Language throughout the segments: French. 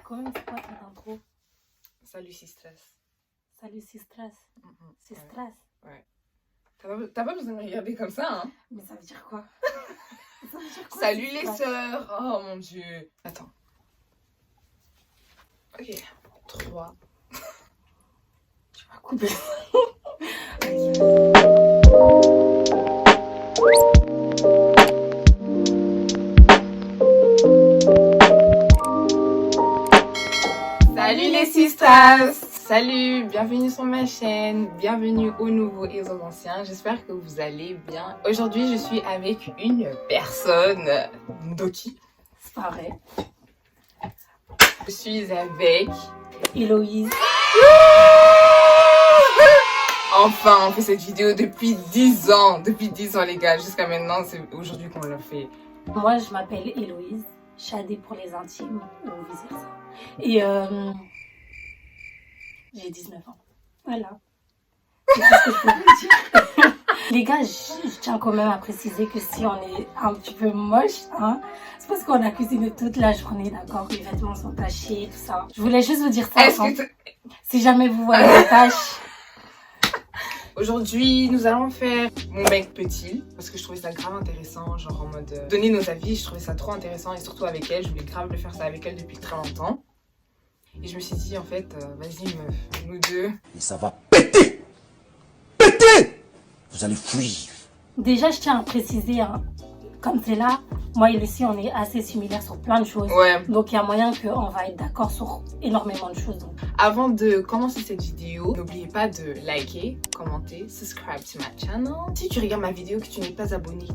Quand même, c'est quoi cette intro? Salut, si stress. Salut, si stress. C'est Ouais. stress. Ouais. T'as pas besoin de me regarder comme ça, hein? Mais ça veut dire quoi? Ça veut dire quoi, Salut si les stress? sœurs! Oh mon dieu! Attends. Ok. 3. Tu vas couper. Salut les sisters! Salut! Bienvenue sur ma chaîne. Bienvenue aux nouveaux et aux anciens. J'espère que vous allez bien. Aujourd'hui, je suis avec une personne. Doki. C'est pas vrai. Je suis avec... Héloïse. Enfin, on fait cette vidéo depuis 10 ans. Depuis 10 ans, les gars. Jusqu'à maintenant, c'est aujourd'hui qu'on l'a fait. Moi, je m'appelle Héloïse. Shadé pour les intimes, ou vice versa. Et j'ai 19 ans. Voilà. C'est tout ce que je peux vous dire. Les gars, je tiens quand même à préciser que si on est un petit peu moche, hein, c'est parce qu'on a cuisiné toute la journée, d'accord? Les vêtements sont tachés, tout ça. Je voulais juste vous dire ça. Est-ce que si jamais vous voyez des taches. Aujourd'hui, nous allons faire mon mec petit parce que je trouvais ça grave intéressant, genre en mode donner nos avis, je trouvais ça trop intéressant et surtout avec elle, je voulais grave le faire ça avec elle depuis très longtemps. Et je me suis dit en fait, vas-y meuf, nous deux. Et ça va péter! Péter! Vous allez fuir. Déjà, je tiens à préciser, hein, comme c'est là, moi et Lucie, on est assez similaires sur plein de choses. Ouais. Donc, il y a moyen qu'on va être d'accord sur énormément de choses. Donc. Avant de commencer cette vidéo, n'oubliez pas de liker, commenter, subscribe to my channel. Si tu regardes ma vidéo et que tu n'es pas abonné,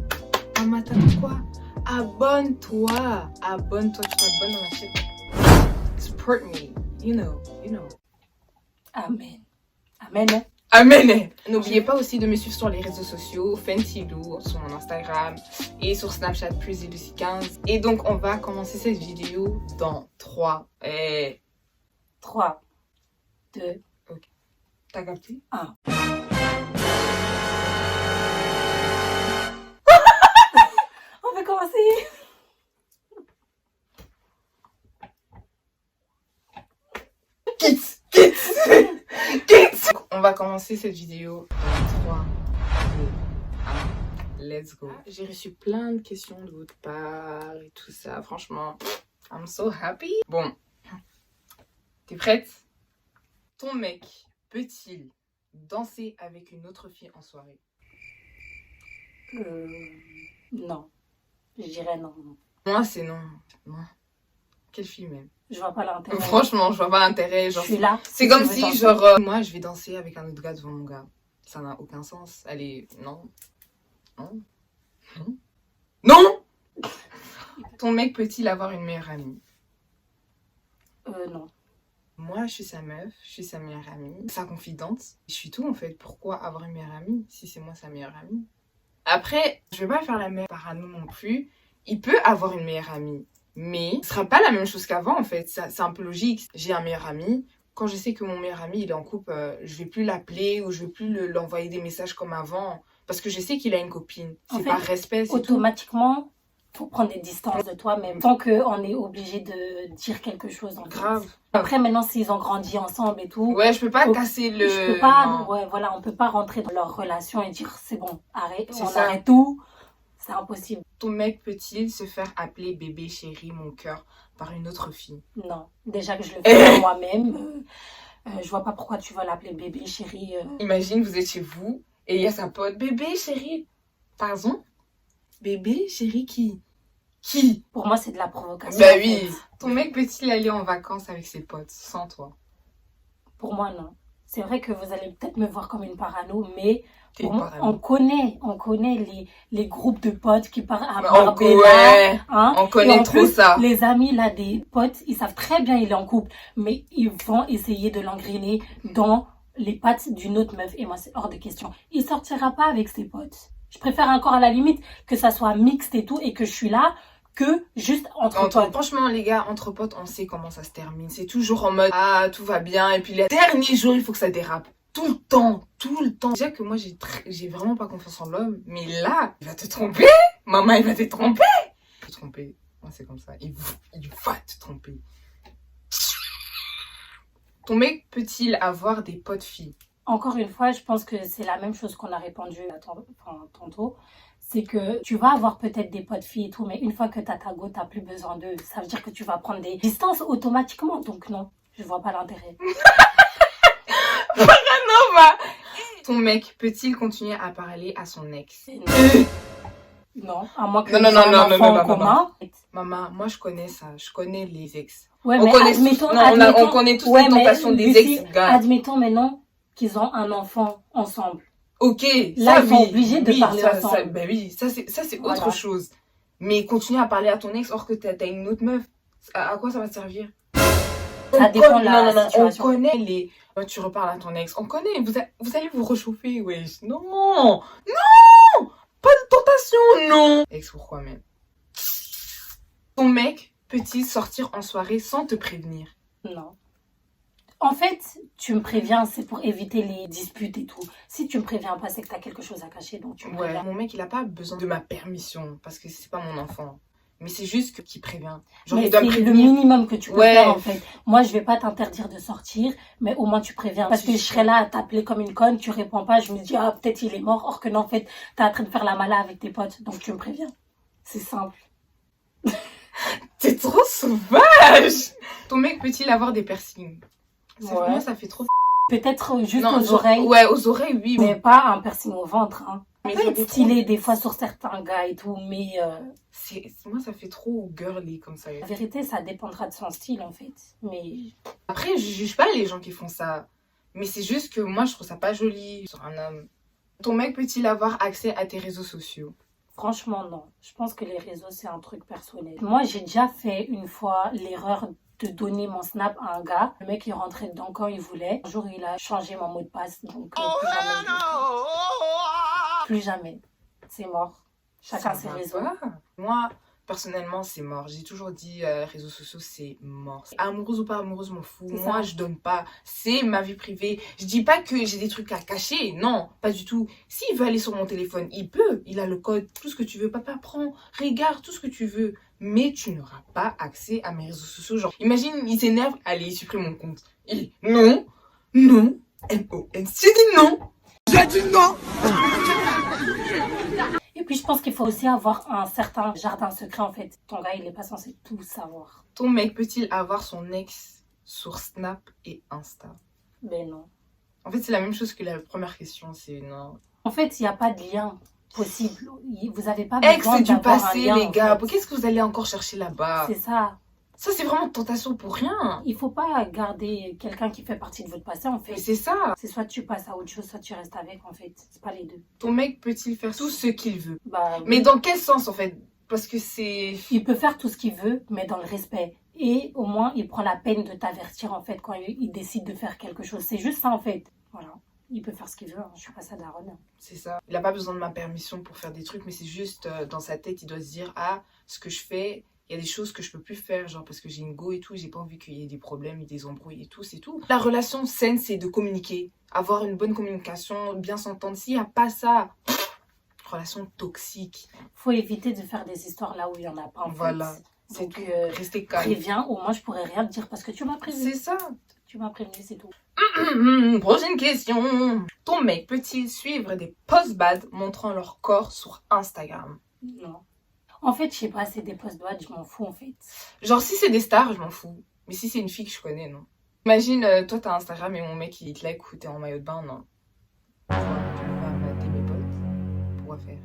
t'attends quoi? Abonne-toi! Abonne-toi, tu t'abonnes dans ma chaîne. Support me, you know. Amen. Amen. Amen. N'oubliez pas aussi de me suivre sur les réseaux sociaux, Fentilou, sur mon Instagram et sur Snapchat +Lucie15. Et donc on va commencer cette vidéo dans 3. 3, 2, Ok. T'as capté? 1. On va commencer. Quitte. On va commencer cette vidéo dans 3, 2, 1. Let's go. J'ai reçu plein de questions de votre part et tout ça. Franchement, I'm so happy. Bon, t'es prête? Ton mec peut-il danser avec une autre fille en soirée? Non. Je dirais non. Moi, c'est non. Non. Quelle fille même? Je vois pas l'intérêt. Franchement, je vois pas l'intérêt. Je Genre, suis là. c'est comme si, genre, moi, je vais danser avec un autre gars devant mon gars. Ça n'a aucun sens. Allez, non. Non. Non. Non. Ton mec peut-il avoir une meilleure amie? Non. Moi, je suis sa meuf, je suis sa meilleure amie, sa confidente. Je suis tout, en fait. Pourquoi avoir une meilleure amie si c'est moi sa meilleure amie? Après, je vais pas faire la même parano non plus. Il peut avoir une meilleure amie. Mais ce sera pas la même chose qu'avant en fait, c'est un peu logique. J'ai un meilleur ami, quand je sais que mon meilleur ami il est en couple, je vais plus l'appeler ou je vais plus l'envoyer des messages comme avant parce que je sais qu'il a une copine. C'est par respect, c'est tout. Automatiquement, faut prendre des distances de toi-même tant qu'on est obligé de dire quelque chose. En Grave. fait. Après maintenant s'ils ont grandi ensemble et tout. Ouais, je peux pas casser le... Je peux pas, non. ouais, voilà, on peut pas rentrer dans leur relation et dire c'est bon, arrête, C'est on ça. arrête tout. C'est impossible. Ton mec peut-il se faire appeler bébé chéri mon cœur par une autre fille? Non, déjà que je le fais moi-même, je vois pas pourquoi tu vas l'appeler bébé chéri. Imagine vous êtes chez vous et il y a sa pote, bébé chéri. Pardon? Bébé chéri qui? Qui? Pour moi c'est de la provocation. Bah en oui. fait. Ton mec peut-il aller en vacances avec ses potes sans toi? Pour moi non. C'est vrai que vous allez peut-être me voir comme une parano, mais T'es pour moi, parano. on connaît les groupes de potes qui partent à On Marbella, ouais. hein. On Et connaît en trop plus, ça. Les amis là des potes, ils savent très bien il est en couple, mais ils vont essayer de l'engrainer dans les pattes d'une autre meuf. Et moi c'est hors de question. Il sortira pas avec ses potes. Je préfère encore à la limite que ça soit mixte et tout et que je suis là que juste entre potes. Franchement, les gars, entre potes, on sait comment ça se termine. C'est toujours en mode ah, tout va bien. Et puis les derniers jours, il faut que ça dérape. Tout le temps, tout le temps. Déjà que moi, j'ai vraiment pas confiance en l'homme. Mais là, il va te tromper. Maman, il va te tromper. Il va te tromper. Moi, c'est comme ça. Il va te tromper. Ton mec peut-il avoir des potes filles? Encore une fois, je pense que c'est la même chose qu'on a répondu tantôt. C'est que tu vas avoir peut-être des potes filles et tout, mais une fois que t'as ta go, t'as plus besoin d'eux. Ça veut dire que tu vas prendre des distances automatiquement. Donc non, je vois pas l'intérêt. Nova! Ton mec peut-il continuer à parler à son ex? Non, à moins que Non, nous non, non, ayons un non, enfant non, en non, commun. Maman, moi je connais ça, je connais les ex. Ouais, On mais connaît admettons, tous, non, on connaît tous ouais, les mais tentations des Lucie, ex, gars. admettons maintenant qu'ils ont un enfant ensemble. Ok, Là, ça ils sont oui, obligés de oui, parler ça, ensemble. ben oui, ça c'est Voilà. autre chose. Mais continuer à parler à ton ex or que t'as une autre meuf, à quoi ça va te servir? Ça dépend de la non, situation. on connaît les... Tu reparles à ton ex, on connaît, vous allez vous réchauffer, wesh. Non, non, pas de tentation, non. Ex, pourquoi même? Ton mec peut-il sortir en soirée sans te prévenir? Non. En fait, tu me préviens, c'est pour éviter les disputes et tout. Si tu me préviens pas, c'est que tu as quelque chose à cacher, donc tu me Ouais, préviens. mon mec, il a pas besoin de ma permission, parce que c'est pas mon enfant. Mais c'est juste qu'il prévient. Genre, Mais il doit me c'est le prévenir. minimum que tu peux Ouais. faire, en fait. Moi, je vais pas t'interdire de sortir, mais au moins tu préviens. Parce que je serais là à t'appeler comme une conne, tu réponds pas, je me dis, ah, peut-être il est mort, or que non, en fait, t'es en train de faire la mala avec tes potes, donc tu me préviens. C'est simple. T'es trop sauvage! Ton mec peut-il avoir des piercings? Ouais. Moi, ça fait trop... Peut-être juste Non, aux oreilles, Ouais, aux oreilles, oui. mais pas un piercing au ventre, hein. Mais Ça peut ça être fait stylé des fois sur certains gars et tout, mais Moi, ça fait trop girly comme ça. la vérité, ça dépendra de son style, en fait. Mais Après, je juge pas les gens qui font ça. Mais c'est juste que moi, je trouve ça pas joli sur un homme. Ton mec peut-il avoir accès à tes réseaux sociaux? franchement, non. Je pense que les réseaux, c'est un truc personnel. Moi, j'ai déjà fait une fois l'erreur de donner mon snap à un gars. Le mec, il rentrait dedans quand il voulait. Un jour, il a changé mon mot de passe, donc plus jamais. C'est mort. Chacun Ça ses va réseaux. pas. Moi, personnellement, c'est mort. J'ai toujours dit, réseaux sociaux, c'est mort. Amoureuse ou pas amoureuse, je m'en fous. C'est Moi, ça. je donne pas. C'est ma vie privée. Je dis pas que j'ai des trucs à cacher. Non, pas du tout. S'il veut aller sur mon téléphone, il peut. Il a le code, tout ce que tu veux. Papa, prends, regarde, tout ce que tu veux. Mais tu n'auras pas accès à mes réseaux sociaux. Genre, imagine, il s'énerve. Allez, il supprime mon compte. Et non, non, N-O-N. J'ai dit non. J'ai dit non. Et puis, je pense qu'il faut aussi avoir un certain jardin secret, en fait. Ton gars, il n'est pas censé tout savoir. Ton mec peut-il avoir son ex sur Snap et Insta? Mais non. En fait, c'est la même chose que la première question, c'est non. En fait, il n'y a pas de lien possible. Vous n'avez pas Ex, besoin c'est du d'avoir un passé, lien, les en gars. fait. Qu'est-ce que vous allez encore chercher là-bas? C'est ça. Ça, c'est vraiment une tentation pour rien. Il faut pas garder quelqu'un qui fait partie de votre passé, en fait. Mais c'est ça. C'est soit tu passes à autre chose, soit tu restes avec, en fait. C'est pas les deux. Ton mec peut-il faire tout ce qu'il veut? Bah, oui. Mais dans quel sens, en fait? Parce que c'est... Il peut faire tout ce qu'il veut, mais dans le respect. Et au moins, il prend la peine de t'avertir, en fait, quand il décide de faire quelque chose. C'est juste ça, en fait. Voilà. Il peut faire ce qu'il veut. Hein. Je suis pas sa daronne. C'est ça. Il a pas besoin de ma permission pour faire des trucs, mais c'est juste dans sa tête, il doit se dire, ah, ce que je fais... Il y a des choses que je peux plus faire, genre parce que j'ai une go et tout, j'ai pas envie qu'il y ait des problèmes, des embrouilles et tout, c'est tout. La relation saine, c'est de communiquer. Avoir une bonne communication, bien s'entendre. S'il n'y a pas ça, relation toxique. Faut éviter de faire des histoires là où il y en a pas, en Voilà. fait. C'est Donc, tout. Restez calme. préviens, au moins, je pourrais rien te dire parce que tu m'as prévenu. C'est ça. Tu m'as prévenu, c'est tout. Prochaine question. Ton mec peut-il suivre des posts bad montrant leur corps sur Instagram? Non. En fait, je sais pas, c'est des posts de je m'en fous, en fait. Genre, si c'est des stars, je m'en fous. Mais si c'est une fille que je connais, non. Imagine, toi, t'as Instagram et mon mec, il te like ou t'es en maillot de bain, non. Tu vas mater mes potes. Pourquoi faire?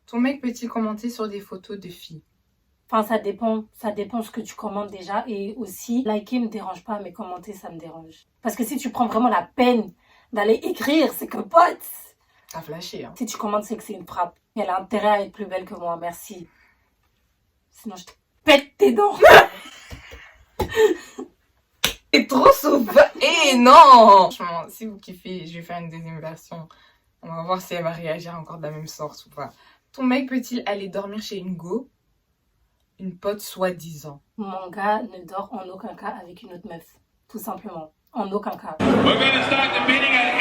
Ton mec peut-il commenter sur des photos de filles? Enfin, ça dépend ce que tu commandes déjà. Et aussi, liker me dérange pas, mais commenter, ça me dérange. Parce que si tu prends vraiment la peine d'aller écrire, c'est que pote. T'as flashé, hein. Si tu commandes, c'est que c'est une frappe. Et elle a intérêt à être plus belle que moi, merci. Sinon, je te pète tes dents. C'est trop sauvage. Eh non! Franchement, si vous kiffez, je vais faire une deuxième version. On va voir si elle va réagir encore de la même sorte ou pas. Ton mec peut-il aller dormir chez une go? Une pote soi-disant. Mon gars ne dort en aucun cas avec une autre meuf. Tout simplement. En aucun cas. We're gonna start the bidding at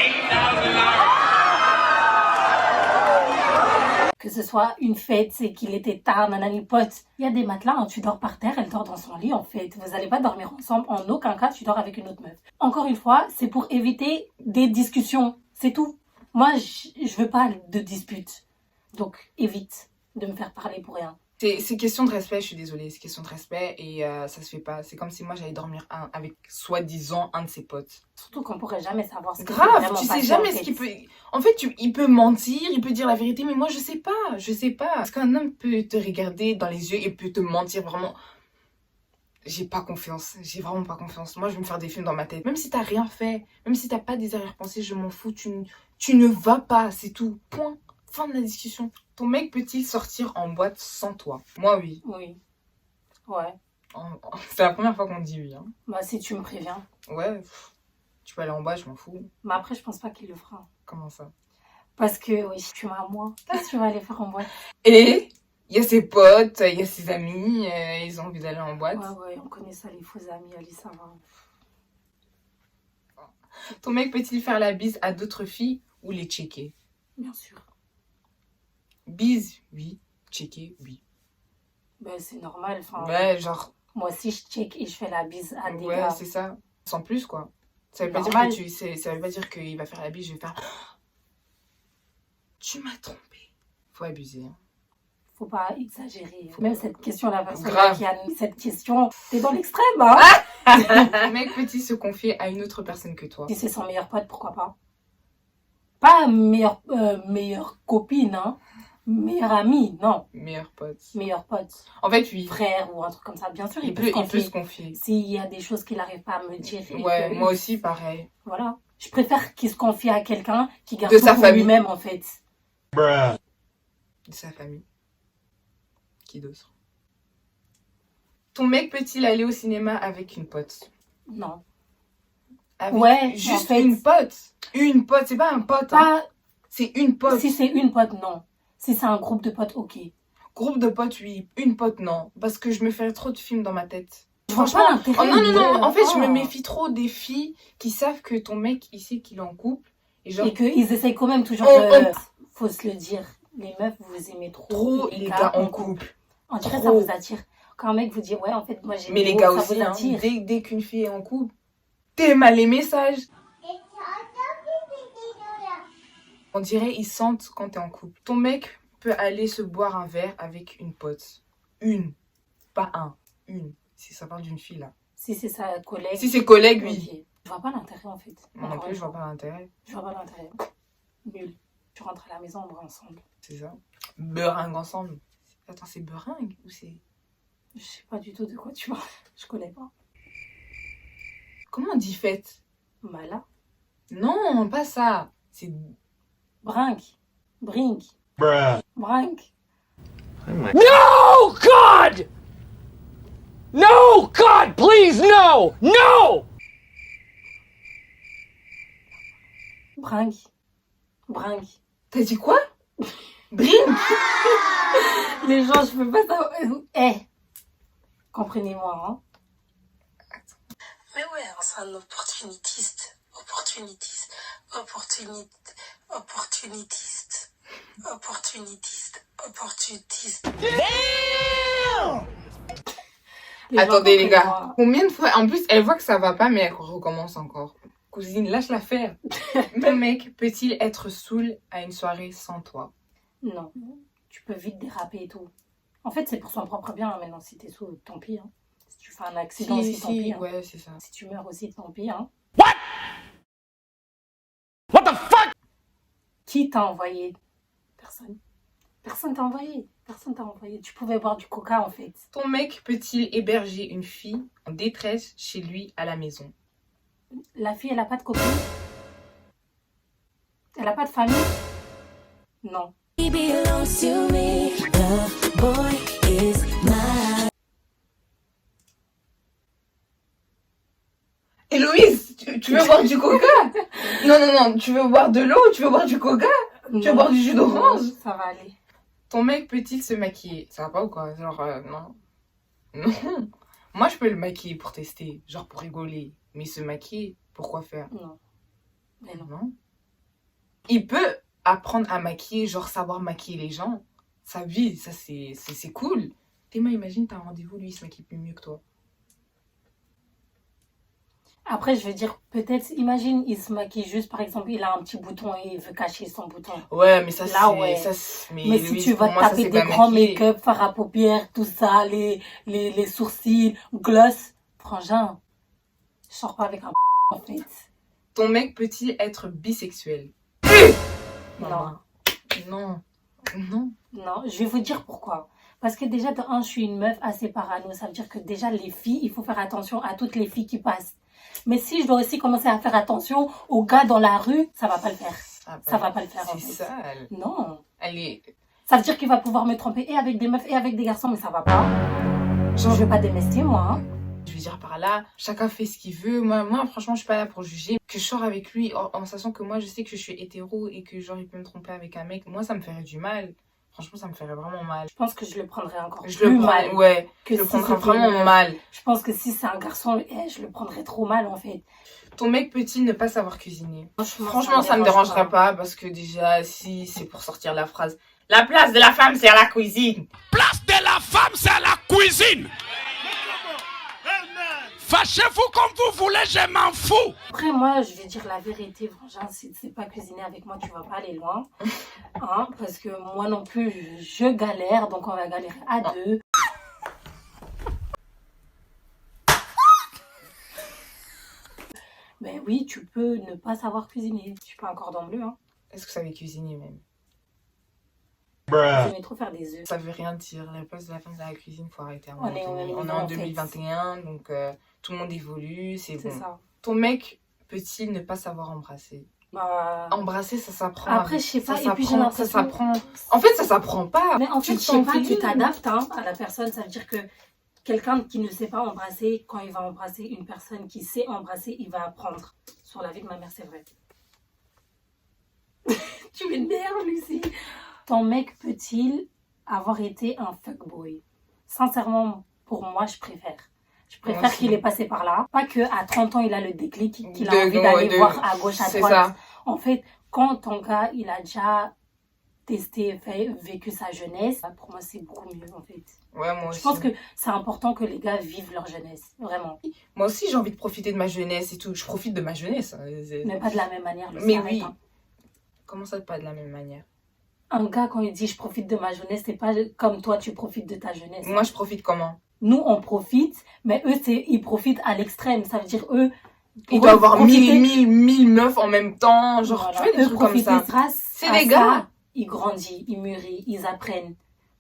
$8,000. Que ce soit une fête, c'est qu'il était tard, nanani pote. Il y a des matelas, hein, tu dors par terre, elle dort dans son lit en fait. Vous n'allez pas dormir ensemble, en aucun cas tu dors avec une autre meuf. Encore une fois, c'est pour éviter des discussions, c'est tout. Moi, je veux pas de disputes. Donc, évite de me faire parler pour rien. C'est question de respect, je suis désolée, c'est question de respect et ça se fait pas. C'est comme si moi j'allais dormir avec soi-disant un de ses potes. Surtout qu'on pourrait jamais savoir ce qui s'est Grave, vraiment tu sais passé, jamais en ce fait. qu'il peut... En fait, il peut mentir, il peut dire la vérité, mais moi je sais pas. Parce qu'un homme peut te regarder dans les yeux et peut te mentir vraiment. J'ai pas confiance, j'ai vraiment pas confiance. Moi je vais me faire des films dans ma tête. Même si t'as rien fait, même si t'as pas des arrière-pensées, je m'en fous, tu ne vas pas, c'est tout. Point. Fin de la discussion. Ton mec peut-il sortir en boîte sans toi? Moi oui. Oui. Ouais. C'est la première fois qu'on dit oui. Hein. Bah, si tu me préviens. Ouais, tu peux aller en boîte, je m'en fous. Mais après, je pense pas qu'il le fera. Comment ça? Parce que, oui, tu m'as à moi. Qu'est-ce que tu vas aller faire en boîte? Et il y a ses potes, il y a ses amis, ils ont envie d'aller en boîte. Ouais, on connaît ça, les faux amis, Alice, ça va. Ton mec peut-il faire la bise à d'autres filles ou les checker? Bien sûr. Bise, oui. Checker, oui. Ben, c'est normal. Enfin, Ouais, genre... moi aussi, je check et je fais la bise à des Ouais, gars. c'est ça. Sans plus, quoi. Ça veut pas Normal. dire ça veut pas dire qu'il va faire la bise, je vais faire... Tu m'as trompé. Faut abuser. Hein. Faut pas exagérer. Même cette question, la personne Grave. qui a cette question, t'es dans l'extrême, hein? Ton mec peut-il se confier à une autre personne que toi? Si c'est son meilleur pote, pourquoi pas? Pas meilleure copine, hein? Meilleure amie, non. Meilleur pote. Meilleur pote. En fait, oui. Frère ou un truc comme ça. Bien sûr, Il il peut peut se confier. se confier. S'il y a des choses qu'il n'arrive pas à me dire. et Ouais, que- moi aussi, pareil. Voilà. Je préfère qu'il se confie à quelqu'un qui garde De tout sa pour famille. lui-même, en fait. De sa famille. Qui d'autre? Ton mec peut-il aller au cinéma avec une pote? Non. Avec Ouais, juste en fait. une pote. Une pote, c'est pas un pote. Hein. Pas C'est une pote. si c'est une pote, non. Si c'est un groupe de potes, ok. Groupe de potes, oui. Une pote, non. Parce que je me fais trop de films dans ma tête. Je vois Franchement, pas l'intérêt. oh non, non, non. En fait, je me Oh. méfie trop des filles qui savent que ton mec, il sait qu'il est en couple. Et genre, Et qu'ils essayent quand même toujours On- de... Faut se le dire. Les meufs, vous aimez trop, trop les gars en couple. En vrai, ça Trop. vous attire. Quand un mec vous dit, ouais, en fait, moi, j'ai Mais les beau, gars ça aussi, vous hein, attire. dès qu'une fille est en couple, t'es mal les messages. On dirait ils sentent quand t'es en couple. Ton mec peut aller se boire un verre avec une pote. Une. Pas un. Une. Si ça parle d'une fille, là. Si c'est sa collègue. Si c'est collègue, oui. ok. Je vois pas l'intérêt, en fait. Moi non Encore plus, une je vois fois. pas l'intérêt. Je vois pas l'intérêt. Nul. Tu rentres à la maison, on va ensemble. C'est ça. Beringue ensemble. Attends, c'est beringue ou c'est... Je sais pas du tout de quoi tu parles. Je connais pas. Comment on dit fête? Bah là. Non, pas ça. C'est... Brinque. Brinque. Brinque. No, God! No, God, please, no! No! Brinque. Brinque. T'as dit quoi? Brink? Les gens, je peux pas savoir. Comprenez-moi, hein. Mais ouais, c'est un opportuniste. Opportuniste. Opportuniste. Opportuniste. Opportuniste. Opportuniste. Les gens Attendez les gars, comprenez-moi. combien de fois... En plus, elle voit que ça va pas, mais elle recommence encore. Cousine, lâche l'affaire. Ton mec peut-il être saoul à une soirée sans toi? Non. Tu peux vite déraper et tout. En fait, c'est pour son propre bien, hein, maintenant. Si t'es sous, tant pis, hein. Si tu fais un accident aussi, tant pis, hein. ouais, c'est ça. Si tu meurs aussi, tant pis, hein. What the fuck? Qui t'a envoyé? Personne. Personne t'a envoyé. Personne t'a envoyé. Tu pouvais boire du coca, en fait. Ton mec peut-il héberger une fille en détresse chez lui à la maison? La fille, elle a pas de copine? Elle a pas de famille? Non. Héloïse, tu veux boire du coca? Non, non, non, tu veux boire de l'eau ou tu veux boire du coca? Tu veux Non. boire du jus d'orange? Ça va aller. Ton mec peut-il se maquiller? Ça va pas ou quoi? Genre, non. Non. Moi, je peux le maquiller pour tester, genre pour rigoler. Mais se maquiller, pourquoi faire? Non. Mais non. Non. Il peut apprendre à maquiller, genre savoir maquiller les gens. sa vie, ça c'est cool. Théma, imagine, t'as un rendez-vous, lui, il se maquille plus mieux que toi. Après, je veux dire, peut-être, imagine, il se maquille juste, par exemple, il a un petit bouton et il veut cacher son bouton. Ouais, mais ça, Là, c'est... ouais. Ça, Mais si Louise, tu vas pour moi, te ça, taper c'est des pas grands maquillé. make-up, fard à paupières, tout ça, les sourcils, gloss, frangin, je sors pas avec un en fait. Ton mec peut-il être bisexuel? Non. Non. Non. Non, je vais vous dire pourquoi. Parce que déjà, de un, je suis une meuf assez parano. Ça veut dire que déjà, les filles, il faut faire attention à toutes les filles qui passent. Mais si je dois aussi commencer à faire attention aux gars dans la rue, ça va pas le faire. Ah, Ça va pas le faire, en C'est fait. sale. Non. Elle est... Ça veut dire qu'il va pouvoir me tromper et avec des meufs et avec des garçons, mais ça va pas. Je veux pas démester, moi. Hein. Je veux dire par là, chacun fait ce qu'il veut. Moi, franchement, je suis pas là pour juger. Que je sors avec lui en sachant que moi, je sais que je suis hétéro et que genre, il peut me tromper avec un mec. Moi, ça me ferait du mal. Franchement, ça me ferait vraiment mal. Je pense que je le prendrais encore Je plus le mal. prends, ouais, Que je le si prendrais c'était vraiment une meuf. mal. Je pense que si c'est un garçon, je le prendrais trop mal, en fait. Ton mec peut-il ne pas savoir cuisiner? Franchement, Ça me dérangera pas parce que déjà, si c'est pour sortir la phrase, la place de la femme, c'est à la cuisine. Place de la femme, c'est à la cuisine. Fâchez-vous comme vous voulez, je m'en fous. Après, moi, je vais dire la vérité, franchement, si tu sais pas cuisiner avec moi, tu vas pas aller loin. Hein, parce que moi non plus, je galère, donc on va galérer à deux. Ben oui, tu peux ne pas savoir cuisiner. Je suis pas un cordon bleu, hein. Est-ce que vous savez cuisiner même? J'aimais trop faire des œufs. Ça veut rien dire. La place de la femme, c'est à la cuisine, faut arrêter. À un On moment est au donné. même On est niveau, en en fait. 2021, donc tout le monde évolue, c'est C'est bon. ça. Ton mec peut-il ne pas savoir embrasser? Bah... Embrasser, ça s'apprend. Après, je sais pas, Ça et puis j'ai s'apprend, ça l'impression... s'apprend. En fait, ça s'apprend pas. Mais en fait, Tu je sais pas, t'enfiles. tu t'adaptes hein, à la personne. Ça veut dire que quelqu'un qui ne sait pas embrasser, quand il va embrasser une personne qui sait embrasser, il va apprendre. Sur la vie de ma mère, c'est vrai. Tu m'énerves, Lucie. Ton mec peut-il avoir été un fuckboy? Sincèrement, pour moi, je préfère. Je Moi préfère aussi. qu'il est passé par là. Pas qu'à 30 ans, il a le déclic, qu'il a De- envie ouais, d'aller de- voir à gauche, à C'est droite. ça. En fait, quand ton gars, il a déjà testé, vécu sa jeunesse, pour moi, c'est beaucoup mieux, en fait. Ouais, moi aussi. Je pense que c'est important que les gars vivent leur jeunesse, vraiment. Moi aussi, j'ai envie de profiter de ma jeunesse et tout. Je profite de ma jeunesse. Mais pas de la même manière. Lucie, Mais arrête, oui. hein. Comment ça, pas de la même manière? Un gars, quand il dit je profite de ma jeunesse, c'est pas comme toi, tu profites de ta jeunesse. Moi, je profite comment? Nous, on profite, mais eux, ils profitent à l'extrême. Ça veut dire, eux, Il pour doit eux, avoir profiter- 1000 meufs en même temps. Genre, Voilà. tu vois, des Eux, trucs comme profiter ça. grâce C'est à des gars. ça, ils grandissent, ils mûrissent, ils apprennent.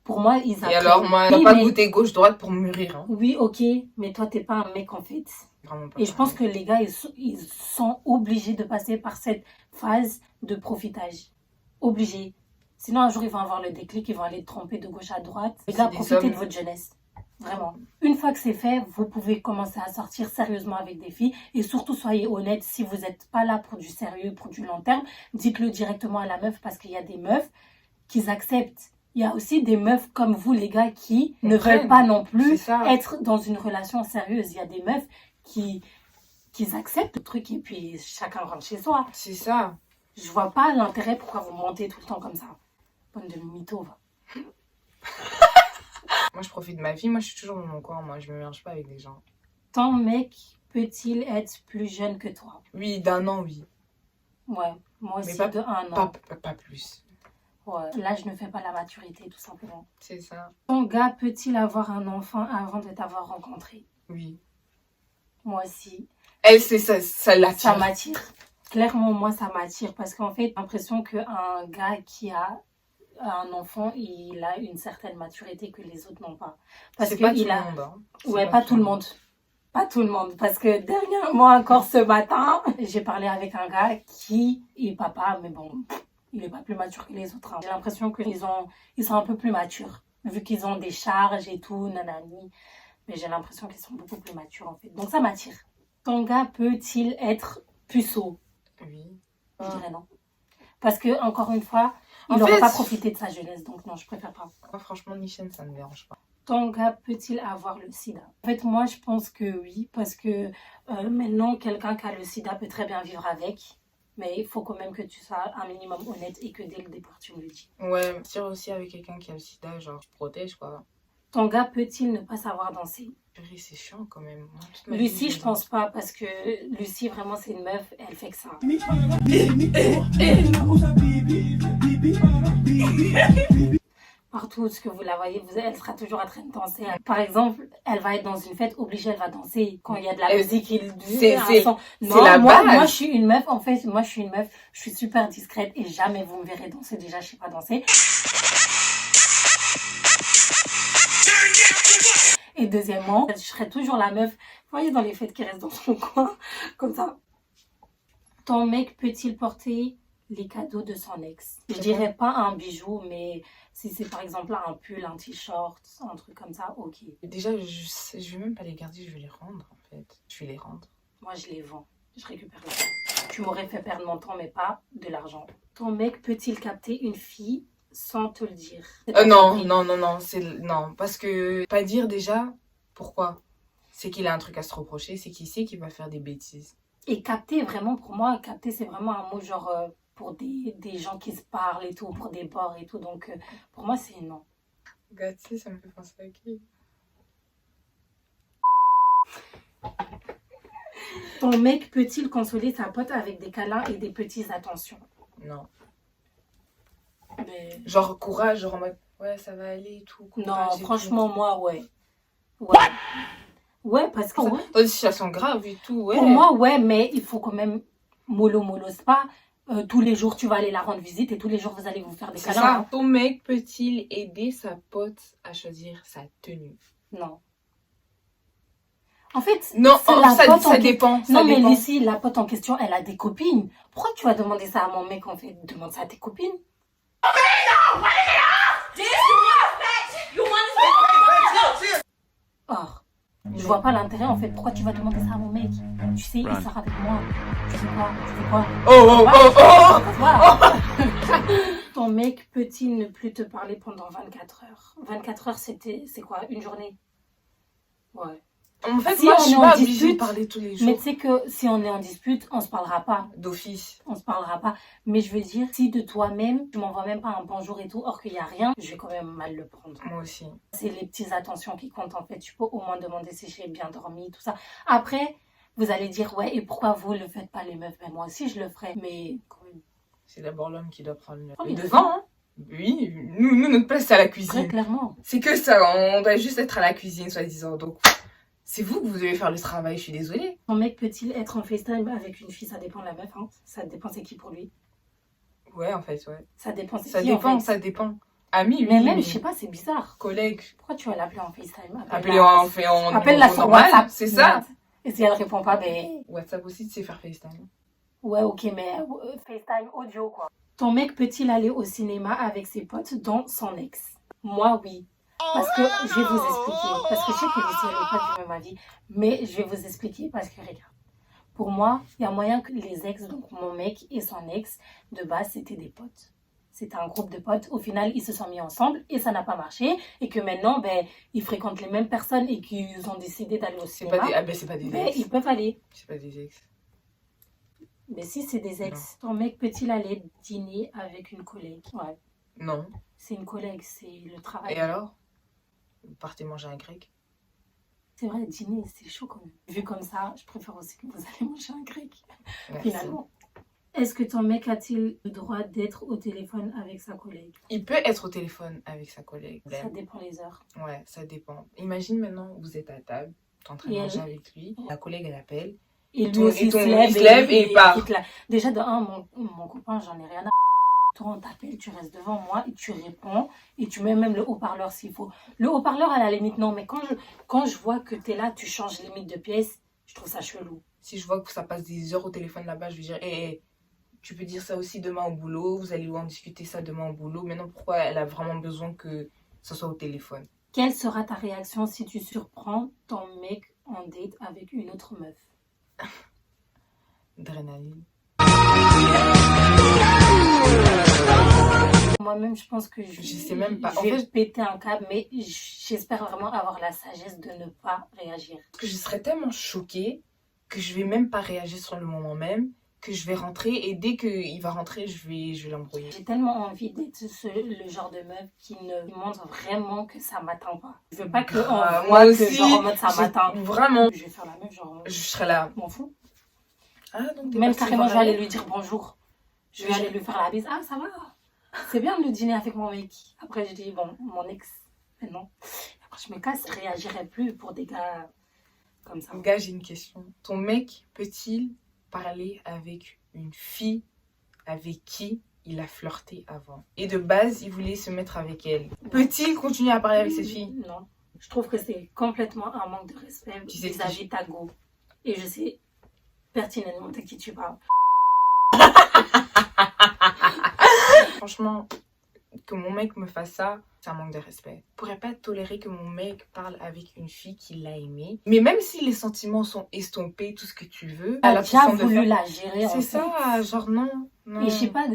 Pour moi, ils apprennent. Et alors, moi, Oui, t'as pas mais- goûté gauche-droite pour mûrir. Hein. Oui, ok, mais toi, t'es pas un mec, en fait. Vraiment pas. Et je pense que les gars, ils sont obligés de passer par cette phase de profitage. Obligés. Sinon, un jour, ils vont avoir le déclic, ils vont aller tromper de gauche à droite. Les C'est gars, des profitez hommes. de votre jeunesse. Vraiment. Une fois que c'est fait, vous pouvez commencer à sortir sérieusement avec des filles. Et surtout, soyez honnête. Si vous n'êtes pas là pour du sérieux, pour du long terme, dites-le directement à la meuf parce qu'il y a des meufs qui acceptent. Il y a aussi des meufs comme vous, les gars, qui ne Comprennent. veulent pas non plus C'est ça. être dans une relation sérieuse. Il y a des meufs qui acceptent le truc et puis chacun rentre chez soi. C'est ça. Je vois pas l'intérêt pourquoi vous mentez tout le temps comme ça. Bonne de mytho, va. Moi, je profite de ma vie. Moi, je suis toujours dans mon coin. Moi, je me mélange pas avec des gens. Ton mec peut-il être plus jeune que toi? Oui, d'un an, oui. Ouais, moi aussi Mais pas- de 1 an. Pas plus. Ouais. Là, je ne fais pas la maturité, tout simplement. C'est ça. Ton gars peut-il avoir un enfant avant de t'avoir rencontré? Oui. Moi aussi. Elle, c'est ça. Ça Ça l'attire. m'attire. Clairement, moi, ça m'attire parce qu'en fait, j'ai l'impression qu'un gars qui a un enfant, il a une certaine maturité que les autres n'ont pas. Parce C'est pas tout qu'il le a... monde. Hein. C'est Ouais, pas tout le monde. Pas tout le monde. Parce que dernièrement, encore ce matin, j'ai parlé avec un gars qui est papa, mais bon, il est pas plus mature que les autres. Hein. J'ai l'impression qu'ils sont un peu plus matures, vu qu'ils ont des charges et tout, nanani. Mais j'ai l'impression qu'ils sont beaucoup plus matures, en fait. Donc ça m'attire. Ton gars peut-il être puceau? Oui. Je dirais non. Parce que, encore une fois, il En n'aurait fait- pas profité de sa jeunesse. Donc non, je préfère pas. Moi, franchement, Nichen, ça me dérange pas. Ton gars peut-il avoir le sida? En fait, moi, je pense que oui, parce que maintenant, quelqu'un qui a le sida peut très bien vivre avec. Mais il faut quand même que tu sois un minimum honnête et que dès le départ, tu me le dis. Ouais, sortir aussi avec quelqu'un qui a le sida, genre, tu te protèges, quoi. Ton gars peut-il ne pas savoir danser? Purée, c'est chiant quand même. Moi, toute ma vie, Lucie, j'ai je pense pas, parce que Lucie, vraiment, c'est une meuf, elle fait que ça. Partout où que vous la voyez, elle sera toujours en train de danser. Par exemple, elle va être dans une fête, obligée, elle va danser. Quand il y a de la musique, c'est Non, la moi, base. moi, je suis une meuf, en fait, moi, je suis une meuf, je suis super discrète et jamais vous me verrez danser. Déjà, je sais pas danser. Et deuxièmement, je serai toujours la meuf, vous voyez, dans les fêtes qui restent dans son coin, comme ça. Ton mec peut-il porter les cadeaux de son ex? Je dirais pas un bijou, mais si c'est par exemple un pull, un t-shirt, un truc comme ça, ok. Déjà, je vais même pas les garder, je vais les rendre, en fait. Je vais les rendre. Moi, je les vends. Je récupère l'argent. Tu m'aurais fait perdre mon temps, mais pas de l'argent. Ton mec peut-il capter une fille sans te le dire? Non, parce que pas dire déjà, pourquoi? C'est qu'il a un truc à se reprocher, c'est qu'il sait qu'il va faire des bêtises. Et capter, vraiment, pour moi, capter, c'est vraiment un mot genre pour des gens qui se parlent et tout, pour des bords et tout. Donc, pour moi, c'est non. Gâté, ça me fait penser à qui? Ton mec peut-il consoler sa pote avec des câlins et des petites attentions? Non. Mais... Genre courage, genre en mode ouais, ça va aller et tout. Non, courage et franchement, moi, ouais. Ouais, parce que... tout. ouais. Dans des situations graves et tout, ouais. Pour moi, ouais, mais il faut quand même mollo, c'est pas tous les jours tu vas aller la rendre visite et tous les jours vous allez vous faire des C'est câlins. ça. Hein. Ton mec peut-il aider sa pote à choisir sa tenue? Non. En fait, Non, c'est la pote ça dépend. Ça non, mais dépend. Lucie, la pote en question, elle a des copines. Pourquoi tu vas demander ça à mon mec en fait? Demande ça à tes copines. Or, je vois pas l'intérêt en fait. Pourquoi tu vas demander ça à mon mec? Tu sais, il sort avec moi. Tu fais quoi? Tu fais quoi? Voilà. Ton mec peut-il ne plus te parler pendant 24 heures? 24 heures, c'est quoi? Une journée? Ouais. En fait, Si moi, on je suis est en pas obligée de dispute, parler tous les jours. Mais tu sais que si on est en dispute, on se parlera pas. D'office. On se parlera pas. Mais je veux dire, si de toi-même, tu m'envoies même pas un bonjour et tout, or qu'il y a rien, je vais quand même mal le prendre. Moi aussi. C'est les petites attentions qui comptent en fait. Tu peux au moins demander si j'ai bien dormi, tout ça. Après, vous allez dire, ouais, et pourquoi vous le faites pas les meufs? Ben moi aussi je le ferais. Mais quand même. C'est d'abord l'homme qui doit prendre le Oui, devant, hein. Oui, nous, notre place, c'est à la Très cuisine. clairement. C'est que ça, on doit juste être à la cuisine, soi-disant. Donc, c'est vous que vous devez faire le travail, je suis désolée. Ton mec peut-il être en FaceTime avec une fille? Ça dépend de la meuf, hein. Ça dépend c'est qui pour lui. Ouais, en fait, ouais. Ça dépend c'est Ça qui dépend, en fait. ça dépend. Ami, oui, Mais même, mais je sais pas, c'est bizarre. collègue. Pourquoi tu vas l'appeler en FaceTime? Appelez-la Appelle-la sur normal, WhatsApp. c'est ça. Et si elle répond pas, ben... WhatsApp aussi, tu sais faire FaceTime. Ouais, ok, mais FaceTime audio, quoi. Ton mec peut-il aller au cinéma avec ses potes dont son ex? Moi, oui. Parce que je vais vous expliquer. Parce que je sais que Lucie, elle n'est pas du même avis. Mais je vais vous expliquer parce que, regarde. Pour moi, il y a moyen que les ex, donc mon mec et son ex, de base, c'était des potes. C'était un groupe de potes. Au final, ils se sont mis ensemble et ça n'a pas marché. Et que maintenant, ben, ils fréquentent les mêmes personnes et qu'ils ont décidé d'aller au C'est cinéma. pas des... Ah ben, c'est pas des Ben, ex. ils peuvent aller. C'est pas des ex. Mais si c'est des ex, ton mec peut-il aller dîner avec une collègue? Ouais. Non. C'est une collègue, c'est le travail. Et alors? Vous partez manger un grec? C'est vrai, dîner, c'est chaud quand même. Vu comme ça, je préfère aussi que vous allez manger un grec, Merci. finalement. Est-ce que ton mec a-t-il le droit d'être au téléphone avec sa collègue? Il peut être au téléphone avec sa collègue. Ça dépend les heures. Ouais, ça dépend. Imagine maintenant, vous êtes à table, t'es en train de Et manger elle- avec lui, la collègue elle appelle. Et lui ton- aussi et ton- se lève il se lève et il part. quitte la- Déjà, de un, mon copain, j'en ai rien à... Toi, on t'appelle, tu restes devant moi et tu réponds et tu mets même le haut-parleur s'il faut. Le haut-parleur, à la limite, non, mais quand je vois que t'es là, tu changes limite de pièce, je trouve ça chelou. Si je vois que ça passe des heures au téléphone là-bas, je vais dire, tu peux dire ça aussi demain au boulot, vous allez en discuter ça demain au boulot. Maintenant, pourquoi elle a vraiment besoin que ce soit au téléphone? Quelle sera ta réaction si tu surprends ton mec en date avec une autre meuf? Adrénaline. Moi-même, je pense que Je sais même pas. je En vais fait- péter un câble, mais j'espère vraiment avoir la sagesse de ne pas réagir. Parce que je serais tellement choquée que je vais même pas réagir sur le moment même, que je vais rentrer et dès qu'il va rentrer, je vais l'embrouiller. J'ai tellement envie d'être le genre de meuf qui ne montre vraiment que ça m'atteint pas. Je veux pas qu'on moi voit que aussi, genre en mode ça m'atteint. Vraiment. Je vais faire la meuf genre... Je serai là. Je m'en fous. Ah, donc t'es Même partie carrément, voir je vais la aller lui dire bonjour. Je vais aller lui faire la bise. Ah, ça va. C'est bien de le dîner avec mon mec. Après, je dis, bon, mon ex, mais non. Après, je me casse, je réagirai plus pour des gars comme ça. Gars, j'ai une question. Ton mec peut-il parler avec une fille avec qui il a flirté avant? Et de base, il voulait se mettre avec elle. Peut-il continuer à parler avec cette fille? Non. Je trouve que c'est complètement un manque de respect vis-à-vis de ta go. Et je sais pertinemment de qui tu parles. Franchement, que mon mec me fasse ça, c'est un manque de respect. Je pourrais pas tolérer que mon mec parle avec une fille qui l'a aimé. Mais même si les sentiments sont estompés, tout ce que tu veux, Elle a déjà façon de voulu faire- la gérer. C'est ça, genre non. Et je sais pas,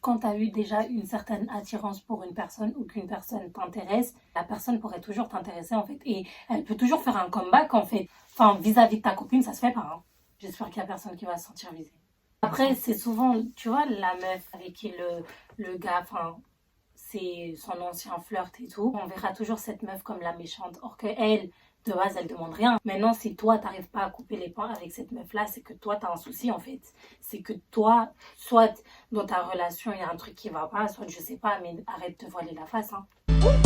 quand tu as eu déjà une certaine attirance pour une personne ou qu'une personne t'intéresse, la personne pourrait toujours t'intéresser en fait. Et elle peut toujours faire un comeback en fait. Enfin, vis-à-vis de ta copine, ça se fait pas. Hein. J'espère qu'il y a personne qui va se sentir visée. Après, c'est souvent, tu vois, la meuf avec qui le gars, enfin, c'est son ancien flirt et tout. On verra toujours cette meuf comme la méchante. Or que elle, de base, elle demande rien. Maintenant, si toi, t'arrives pas à couper les ponts avec cette meuf-là, c'est que toi, t'as un souci, en fait. C'est que toi, soit dans ta relation, il y a un truc qui va pas, soit je sais pas, mais arrête de voiler la face, hein.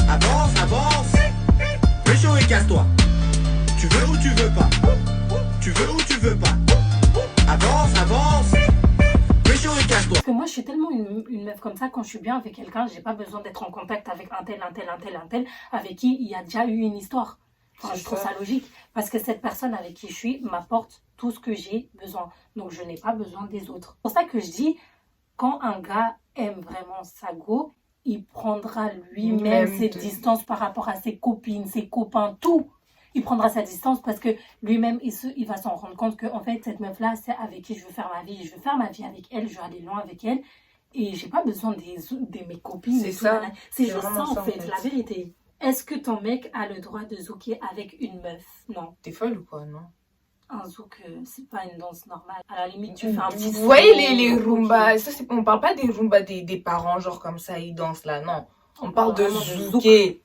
Avance, avance. Fais chaud et casse-toi. Tu veux ou tu veux pas? Tu veux ou tu veux pas? Avance, avance. Fais chaud et casse-toi. Parce que moi, je suis tellement une meuf comme ça, quand je suis bien avec quelqu'un, j'ai pas besoin d'être en contact avec un tel, avec qui il y a déjà eu une histoire. Enfin, je trouve ça logique. Parce que cette personne avec qui je suis m'apporte tout ce que j'ai besoin. Donc, je n'ai pas besoin des autres. C'est pour ça que je dis, quand un gars aime vraiment sa go, il prendra lui-même ses distances par rapport à ses copines, ses copains, tout. Il prendra sa distance parce que lui-même, il va s'en rendre compte que en fait, cette meuf-là, c'est avec qui je veux faire ma vie. Je veux faire ma vie avec elle, je veux aller loin avec elle. Et j'ai pas besoin de mes copines. C'est ça. C'est juste ça, en fait, la vérité. Est-ce que ton mec a le droit de zouker avec une meuf? Non. T'es folle ou quoi, non? Un zouk, c'est pas une danse normale. À la limite, tu fais un petit... Vous voyez les Roomba, ça, on parle pas des Roomba des parents, genre comme ça, ils dansent là, non. On parle de zouker.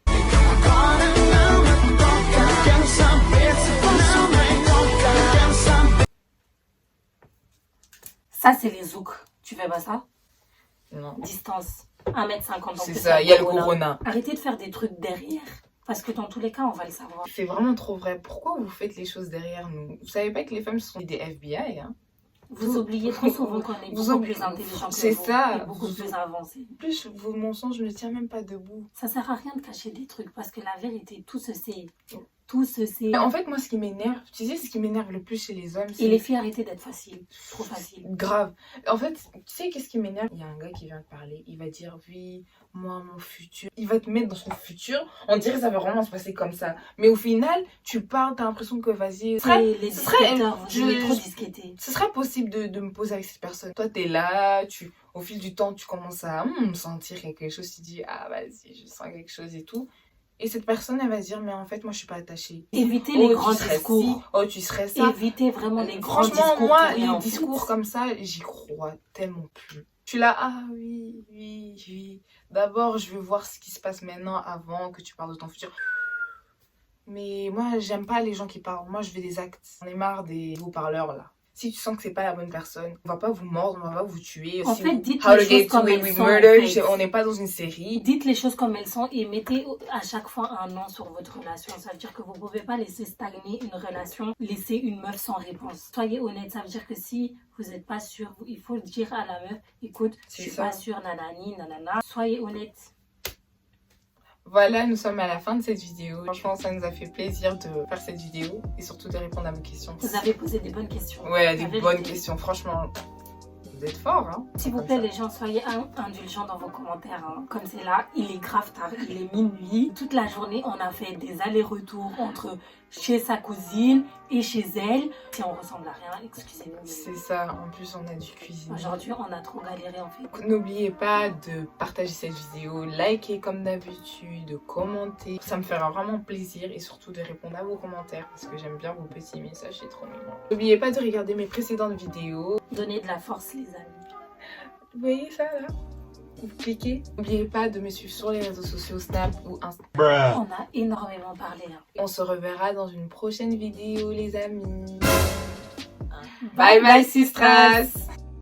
Ça, c'est les zouks. Tu fais pas ça? Non. Distance. 1m50. C'est ça, il y a le corona. Arrêtez de faire des trucs derrière. Parce que dans tous les cas, on va le savoir. C'est vraiment trop vrai. Pourquoi vous faites les choses derrière nous? Vous savez pas que les femmes sont des FBI, hein? Vous oubliez trop souvent qu'on est beaucoup plus intelligent que C'est vous. ça. Et beaucoup plus avancé. En plus, vos mensonges ne tiennent même pas debout. Ça sert à rien de cacher des trucs. Parce que la vérité, tout se sait. Tout se sait. Mais en fait, moi, ce qui m'énerve, tu sais, ce qui m'énerve le plus chez les hommes, c'est... Et les filles, arrêtez d'être faciles. Trop facile. Grave. En fait, tu sais, qu'est-ce qui m'énerve? Il y a un gars qui vient te parler, il va dire, oui, moi, mon futur. Il va te mettre dans son futur. On dirait que ça va vraiment se passer comme ça. Mais au final, tu parles, t'as l'impression que, vas-y... Les ce serait trop disquettés. Ce serait possible de me poser avec cette personne. Toi, t'es là, au fil du temps, tu commences à sentir quelque chose. Tu dis, ah, vas-y, je sens quelque chose et tout. Et cette personne, elle va se dire, mais en fait, moi, je suis pas attachée. Évitez les grands discours. Ci, oh, tu serais ça. Évitez vraiment les grands discours. Franchement, moi, les discours comme ça, j'y crois tellement plus. Je suis là, ah oui, oui, oui. D'abord, je veux voir ce qui se passe maintenant avant que tu parles de ton futur. Mais moi, j'aime pas les gens qui parlent. Moi, je veux des actes. On est marre des haut-parleurs, là. Si tu sens que c'est pas la bonne personne, on va pas vous mordre, on va pas vous tuer. En fait, dites How les to Get choses comme Away elles with sont. Murder, En fait. on n'est pas dans une série. Dites les choses comme elles sont et mettez à chaque fois un nom sur votre relation. Ça veut dire que vous pouvez pas laisser stagner une relation, laisser une meuf sans réponse. Soyez honnête, ça veut dire que si vous n'êtes pas sûr, il faut dire à la meuf, écoute, je suis pas sûre, nanani, nanana. Soyez honnête. Voilà, nous sommes à la fin de cette vidéo. Franchement, ça nous a fait plaisir de faire cette vidéo et surtout de répondre à vos questions. Vous avez posé des bonnes questions. Ouais, des bonnes questions. Franchement, vous êtes forts, hein. S'il vous plaît, les gens, soyez indulgents dans vos commentaires. Hein. Comme c'est là, il est grave tard, il est minuit. Toute la journée, on a fait des allers-retours entre chez sa cousine et chez elle. Si on ressemble à rien, excusez-nous. mais C'est ça, en plus on a dû cuisiner. Aujourd'hui, on a trop galéré en fait. N'oubliez pas de partager cette vidéo, liker comme d'habitude, de commenter. Ça me fera vraiment plaisir et surtout de répondre à vos commentaires parce que j'aime bien vos petits messages, c'est trop mignon. N'oubliez pas de regarder mes précédentes vidéos. Donnez de la force, les amis. Vous voyez ça là? Vous cliquez. N'oubliez pas de me suivre sur les réseaux sociaux Snap ou Insta. On a énormément parlé. Hein. On se reverra dans une prochaine vidéo les amis. Bye Bye bye sistras.